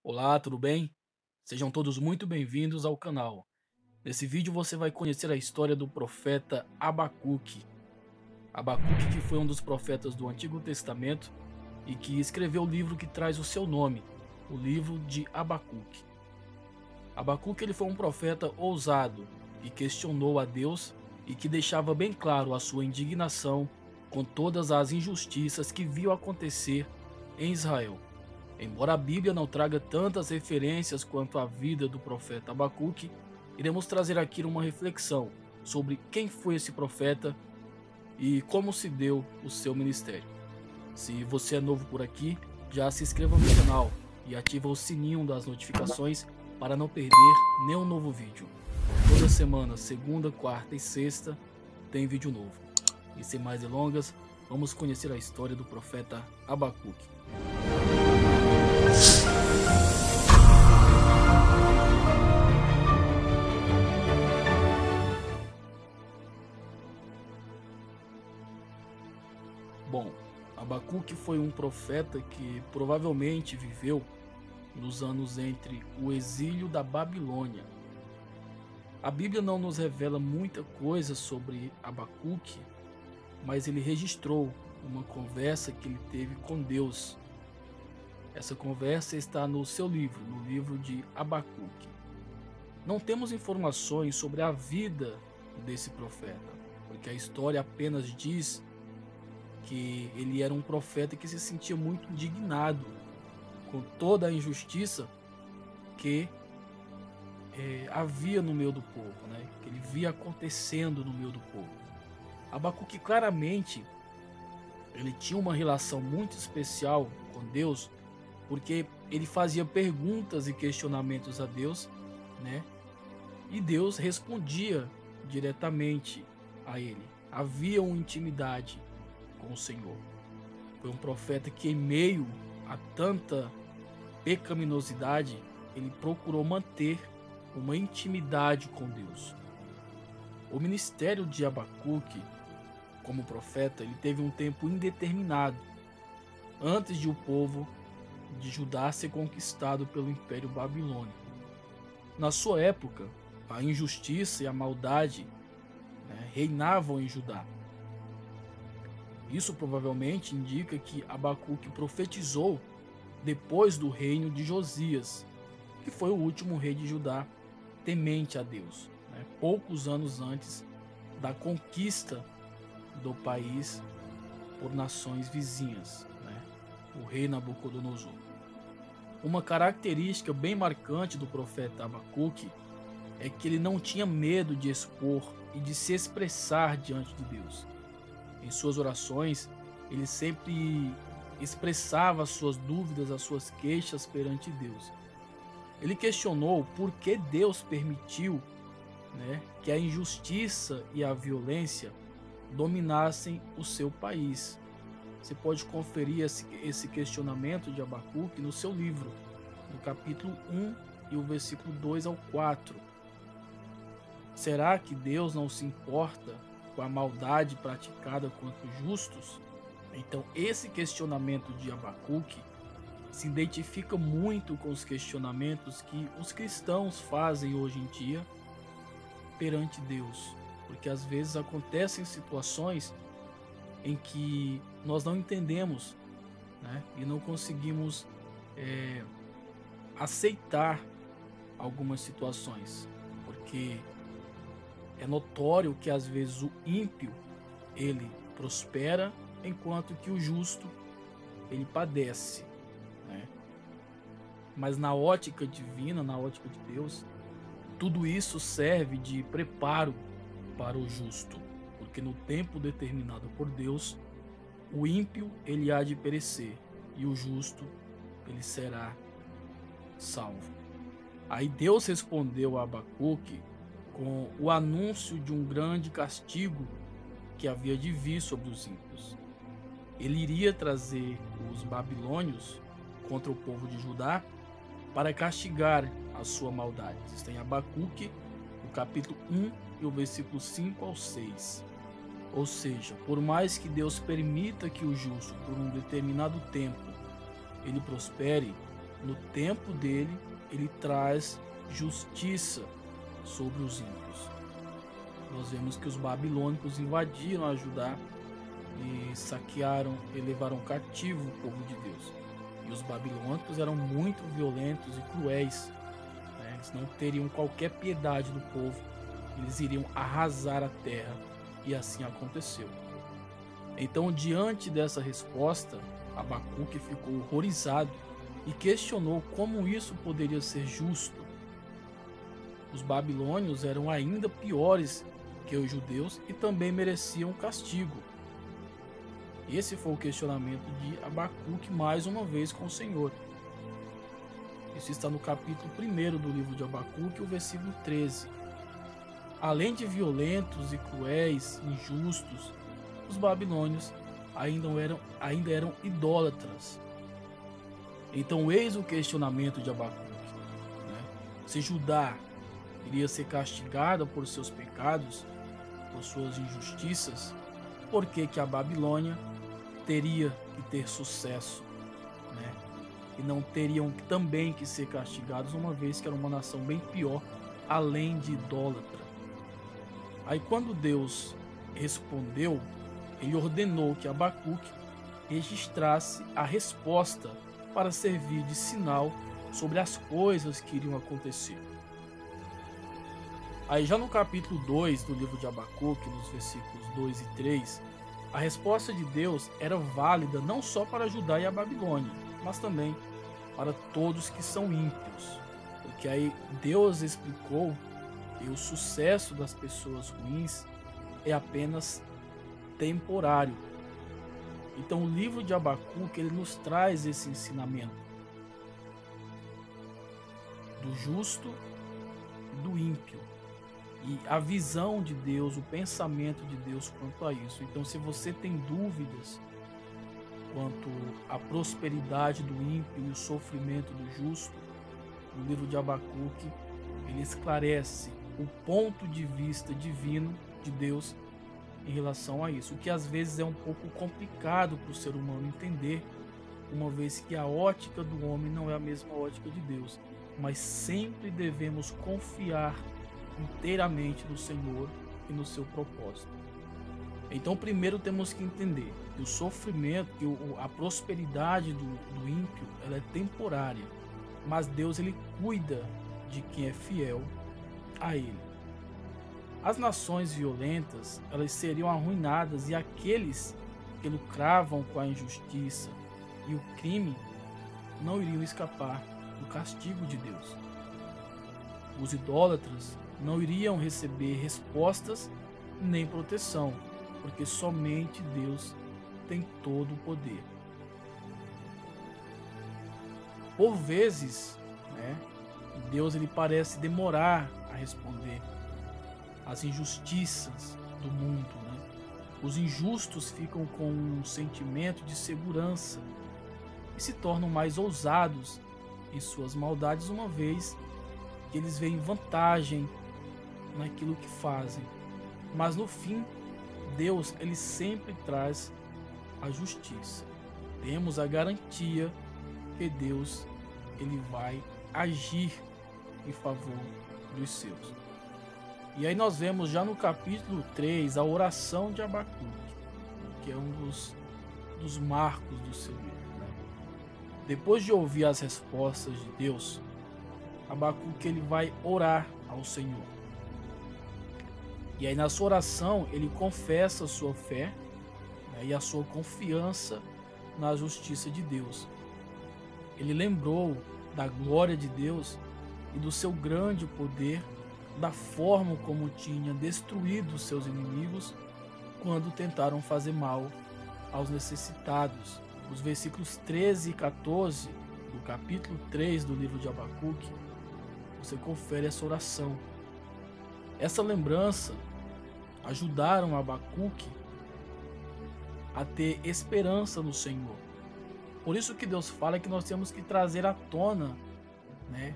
Olá, tudo bem? Sejam todos muito bem-vindos ao canal. Nesse vídeo você vai conhecer a história do profeta Abacuque. Abacuque que foi um dos profetas do Antigo Testamento e que escreveu o livro que traz o seu nome, o livro de Abacuque. Abacuque ele foi um profeta ousado que questionou a Deus e que deixava bem claro a sua indignação com todas as injustiças que viu acontecer em Israel. Embora a Bíblia não traga tantas referências quanto a vida do profeta Abacuque, iremos trazer aqui uma reflexão sobre quem foi esse profeta e como se deu o seu ministério. Se você é novo por aqui, já se inscreva no canal e ativa o sininho das notificações para não perder nenhum novo vídeo. Toda semana, segunda, quarta e sexta, tem vídeo novo. E sem mais delongas, vamos conhecer a história do profeta Abacuque. Bom, Abacuque foi um profeta que provavelmente viveu nos anos entre o exílio da Babilônia. A Bíblia não nos revela muita coisa sobre Abacuque, mas ele registrou uma conversa que ele teve com Deus. Essa conversa está no seu livro, no livro de Abacuque. Não temos informações sobre a vida desse profeta, porque a história apenas diz que ele era um profeta que se sentia muito indignado com toda a injustiça que havia no meio do povo, né? Que ele via acontecendo no meio do povo. Abacuque claramente ele tinha uma relação muito especial com Deus, porque ele fazia perguntas e questionamentos a Deus, né? E Deus respondia diretamente a ele. Havia uma intimidade com o Senhor. Foi um profeta que, em meio a tanta pecaminosidade, ele procurou manter uma intimidade com Deus. O ministério de Abacuque, como profeta, ele teve um tempo indeterminado antes de o povo de Judá ser conquistado pelo Império Babilônico. Na sua época, a injustiça e a maldade, né, reinavam em Judá. Isso provavelmente indica que Abacuque profetizou depois do reino de Josias, que foi o último rei de Judá temente a Deus, né, poucos anos antes da conquista do país por nações vizinhas, né, o rei Nabucodonosor. Uma característica bem marcante do profeta Abacuque é que ele não tinha medo de expor e de se expressar diante de Deus. Em suas orações, ele sempre expressava as suas dúvidas, as suas queixas perante Deus. Ele questionou por que Deus permitiu, né, que a injustiça e a violência dominassem o seu país. Você pode conferir esse questionamento de Abacuque no seu livro, no capítulo 1 e o versículo 2 ao 4. Será que Deus não se importa com a maldade praticada contra os justos? Então, esse questionamento de Abacuque se identifica muito com os questionamentos que os cristãos fazem hoje em dia perante Deus, porque às vezes acontecem situações em que nós não entendemos, né, e não conseguimos aceitar algumas situações, porque é notório que às vezes o ímpio ele prospera, enquanto que o justo ele padece, né? Mas na ótica divina, na ótica de Deus, tudo isso serve de preparo para o justo, porque no tempo determinado por Deus, o ímpio ele há de perecer e o justo ele será salvo. Aí Deus respondeu a Abacuque com o anúncio de um grande castigo que havia de vir sobre os ímpios. Ele iria trazer os babilônios contra o povo de Judá para castigar a sua maldade. Isso está em Abacuque, no capítulo 1 e o versículo 5 ao 6. Ou seja, por mais que Deus permita que o justo, por um determinado tempo, ele prospere, no tempo dele, ele traz justiça sobre os ímpios. Nós vemos que os babilônicos invadiram a Judá e saquearam e levaram cativo o povo de Deus. E os babilônicos eram muito violentos e cruéis, né? Eles não teriam qualquer piedade do povo, eles iriam arrasar a terra, e assim aconteceu. Então, diante dessa resposta, Abacuque ficou horrorizado e questionou como isso poderia ser justo. Os babilônios eram ainda piores que os judeus e também mereciam castigo. Esse foi o questionamento de Abacuque mais uma vez com o Senhor. Isso está no capítulo 1 do livro de Abacuque, o versículo 13. Além de violentos e cruéis, injustos, os babilônios ainda eram idólatras. Então eis o questionamento de Abacuque, né? Se Judá iria ser castigada por seus pecados, por suas injustiças, por que que a Babilônia teria que ter sucesso, né? E não teriam também que ser castigados, uma vez que era uma nação bem pior, além de idólatra. Aí quando Deus respondeu, ele ordenou que Abacuque registrasse a resposta para servir de sinal sobre as coisas que iriam acontecer. Aí já no capítulo 2 do livro de Abacuque, nos versículos 2 e 3, a resposta de Deus era válida não só para Judá e a Babilônia, mas também para todos que são ímpios. Porque aí Deus explicou que o sucesso das pessoas ruins é apenas temporário. Então o livro de Abacuque ele nos traz esse ensinamento do justo e do ímpio, e a visão de Deus, o pensamento de Deus quanto a isso. Então, se você tem dúvidas quanto à prosperidade do ímpio e o sofrimento do justo, no livro de Abacuque ele esclarece o ponto de vista divino de Deus em relação a isso, o que às vezes é um pouco complicado para o ser humano entender, uma vez que a ótica do homem não é a mesma ótica de Deus, mas sempre devemos confiar inteiramente no Senhor e no seu propósito. Então, primeiro temos que entender que o sofrimento, que a prosperidade do ímpio, ela é temporária, mas Deus ele cuida de quem é fiel a Ele. As nações violentas, elas seriam arruinadas, e aqueles que lucravam com a injustiça e o crime não iriam escapar do castigo de Deus. Os idólatras não iriam receber respostas nem proteção, porque somente Deus tem todo o poder. Por vezes, né, Deus ele parece demorar a responder às injustiças do mundo, né? Os injustos ficam com um sentimento de segurança e se tornam mais ousados em suas maldades, uma vez que eles veem vantagem naquilo que fazem. Mas no fim, Deus ele sempre traz a justiça. Temos a garantia que Deus ele vai agir em favor dos seus. E aí nós vemos já no capítulo 3 a oração de Abacuque, que é um dos marcos do seu livro, né? Depois de ouvir as respostas de Deus, Abacuque ele vai orar ao Senhor. E aí na sua oração ele confessa a sua fé, né, e a sua confiança na justiça de Deus. Ele lembrou da glória de Deus e do seu grande poder, da forma como tinha destruído seus inimigos quando tentaram fazer mal aos necessitados. Os versículos 13 e 14 do capítulo 3 do livro de Abacuque, você confere essa oração. Essa lembrança ajudaram Abacuque a ter esperança no Senhor. Por isso que Deus fala que nós temos que trazer à tona, né?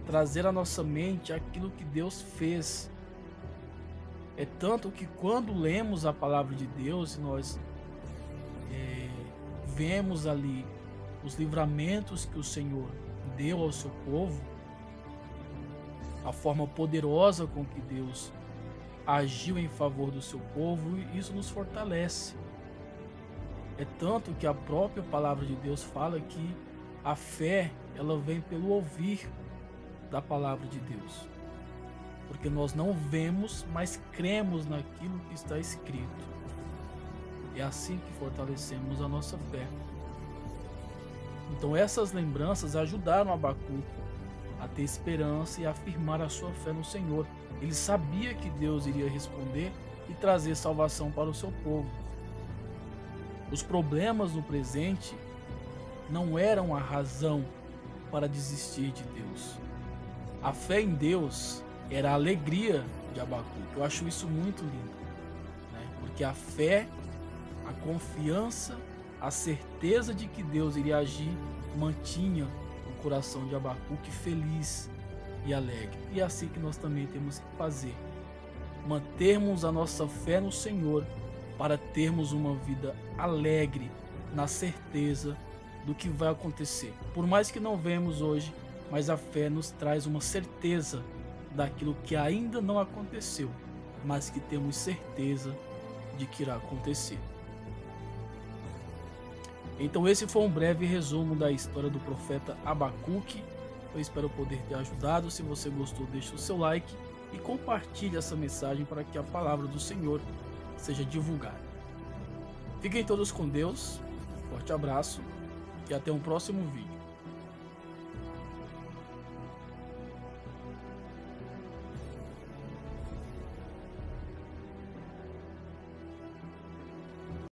Trazer à nossa mente aquilo que Deus fez. É tanto que quando lemos a palavra de Deus, nós vemos ali os livramentos que o Senhor deu ao seu povo, a forma poderosa com que Deus agiu em favor do seu povo, e isso nos fortalece. É tanto que a própria palavra de Deus fala que a fé, ela vem pelo ouvir da palavra de Deus. Porque nós não vemos, mas cremos naquilo que está escrito. É assim que fortalecemos a nossa fé. Então essas lembranças ajudaram Abacuque a ter esperança e a afirmar a sua fé no Senhor. Ele sabia que Deus iria responder e trazer salvação para o seu povo. Os problemas no presente não eram a razão para desistir de Deus. A fé em Deus era a alegria de Abacuque. Eu acho isso muito lindo, né? Porque a fé, a confiança, a certeza de que Deus iria agir mantinha o coração de Abacuque feliz e alegre. E é assim que nós também temos que fazer. Mantermos a nossa fé no Senhor para termos uma vida alegre, na certeza do que vai acontecer. Por mais que não vemos hoje, mas a fé nos traz uma certeza daquilo que ainda não aconteceu, mas que temos certeza de que irá acontecer. Então esse foi um breve resumo da história do profeta Abacuque. Eu espero poder ter ajudado. Se você gostou, deixe o seu like e compartilhe essa mensagem para que a palavra do Senhor seja divulgada. Fiquem todos com Deus, forte abraço e até um próximo vídeo.